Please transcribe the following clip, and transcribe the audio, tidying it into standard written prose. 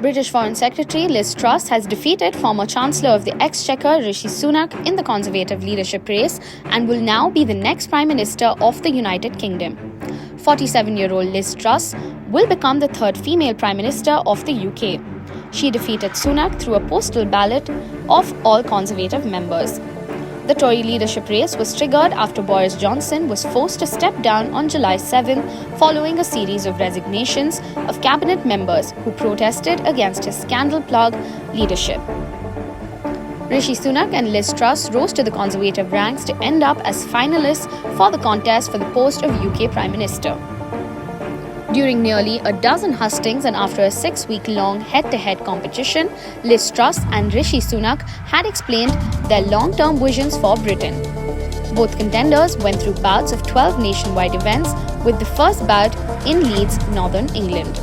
British Foreign Secretary Liz Truss has defeated former Chancellor of the Exchequer Rishi Sunak in the Conservative leadership race and will now be the next Prime Minister of the United Kingdom. 47-year-old Liz Truss will become the third female Prime Minister of the UK. She defeated Sunak through a postal ballot of all Conservative members. The Tory leadership race was triggered after Boris Johnson was forced to step down on July 7 following a series of resignations of cabinet members who protested against his scandal-plagued leadership. Rishi Sunak and Liz Truss rose to the Conservative ranks to end up as finalists for the contest for the post of UK Prime Minister. During nearly a dozen hustings and after a 6-week-long head-to-head competition, Liz Truss and Rishi Sunak had explained their long-term visions for Britain. Both contenders went through bouts of 12 nationwide events, with the first bout in Leeds, Northern England.